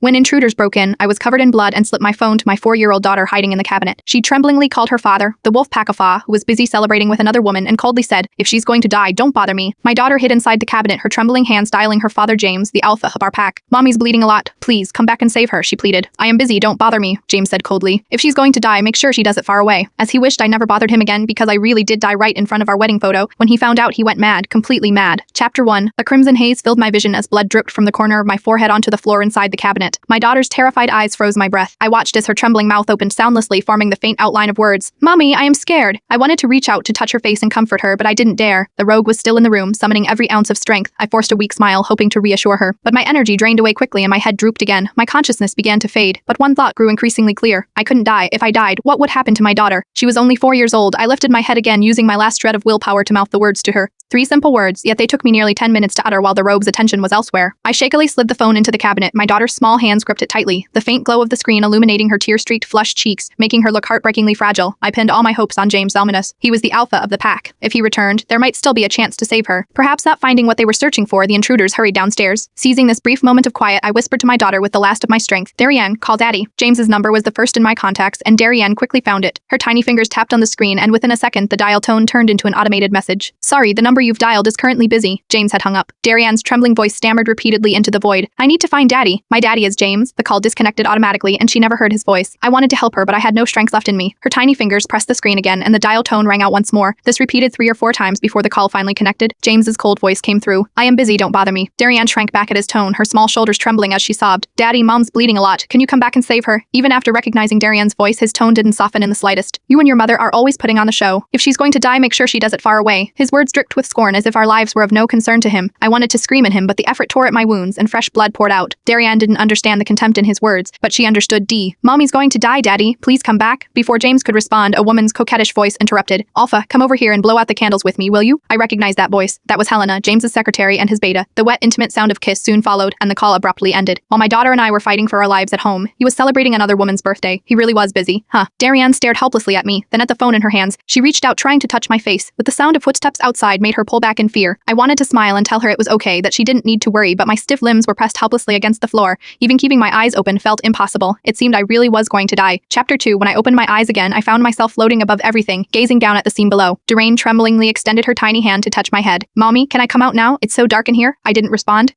When intruders broke in, I was covered in blood and slipped my phone to my 4-year-old daughter hiding in the cabinet. She tremblingly called her father, the wolf Pakafa, who was busy celebrating with another woman, and coldly said, "If she's going to die, don't bother me." My daughter hid inside the cabinet, her trembling hands dialing her father James, the alpha of our pack. "Mommy's bleeding a lot. Please, come back and save her," she pleaded. "I am busy, don't bother me," James said coldly. "If she's going to die, make sure she does it far away." As he wished I never bothered him again because I really did die right in front of our wedding photo, when he found out he went mad, completely mad. Chapter 1. A crimson haze filled my vision as blood dripped from the corner of my forehead onto the floor inside the cabinet. My daughter's terrified eyes froze my breath. I watched as her trembling mouth opened soundlessly, forming the faint outline of words. "Mommy, I am scared." I wanted to reach out to touch her face and comfort her, but I didn't dare. The rogue was still in the room, summoning every ounce of strength. I forced a weak smile, hoping to reassure her. But my energy drained away quickly and my head drooped again. My consciousness began to fade. But one thought grew increasingly clear. I couldn't die. If I died, what would happen to my daughter? She was only 4 years old. I lifted my head again, using my last shred of willpower to mouth the words to her. 3 simple words, yet they took me nearly 10 minutes to utter while the rogue's attention was elsewhere. I shakily slid the phone into the cabinet, my daughter's small hands gripped it tightly, the faint glow of the screen illuminating her tear-streaked, flushed cheeks, making her look heartbreakingly fragile. I pinned all my hopes on James Zalmanus. He was the alpha of the pack. If he returned, there might still be a chance to save her. Perhaps not finding what they were searching for, the intruders hurried downstairs. Seizing this brief moment of quiet, I whispered to my daughter with the last of my strength, "Darien, call Daddy." James's number was the first in my contacts, and Darien quickly found it. Her tiny fingers tapped on the screen, and within a second, the dial tone turned into an automated message. "Sorry, the number you've dialed is currently busy." James had hung up. Darienne's trembling voice stammered repeatedly into the void. "I need to find Daddy." "My daddy is James." The call disconnected automatically, and she never heard his voice. I wanted to help her, but I had no strength left in me. Her tiny fingers pressed the screen again, and the dial tone rang out once more. This repeated 3 or 4 times before the call finally connected. James's cold voice came through. "I am busy, don't bother me." Darienne shrank back at his tone, her small shoulders trembling as she sobbed. "Daddy, Mom's bleeding a lot. Can you come back and save her?" Even after recognizing Darienne's voice, his tone didn't soften in the slightest. "You and your mother are always putting on the show. If she's going to die, make sure she does it far away." His words dripped with scorn as if our lives were of no concern to him. I wanted to scream at him, but the effort tore at my wounds, and fresh blood poured out. Darienne didn't understand the contempt in his words, but she understood "Mommy's going to die, Daddy. Please come back." Before James could respond, a woman's coquettish voice interrupted. "Alpha, come over here and blow out the candles with me, will you?" I recognized that voice. That was Helena, James's secretary and his beta. The wet, intimate sound of kiss soon followed, and the call abruptly ended. While my daughter and I were fighting for our lives at home, he was celebrating another woman's birthday. He really was busy. Darienne stared helplessly at me, then at the phone in her hands. She reached out, trying to touch my face, but the sound of footsteps outside made her pull back in fear. I wanted to smile and tell her it was okay, that she didn't need to worry, but my stiff limbs were pressed helplessly against the floor. Even keeping my eyes open felt impossible. It seemed I really was going to die. Chapter 2. When I opened my eyes again, I found myself floating above everything, gazing down at the scene below. Darien tremblingly extended her tiny hand to touch my head. "Mommy, can I come out now? It's so dark in here." I didn't respond.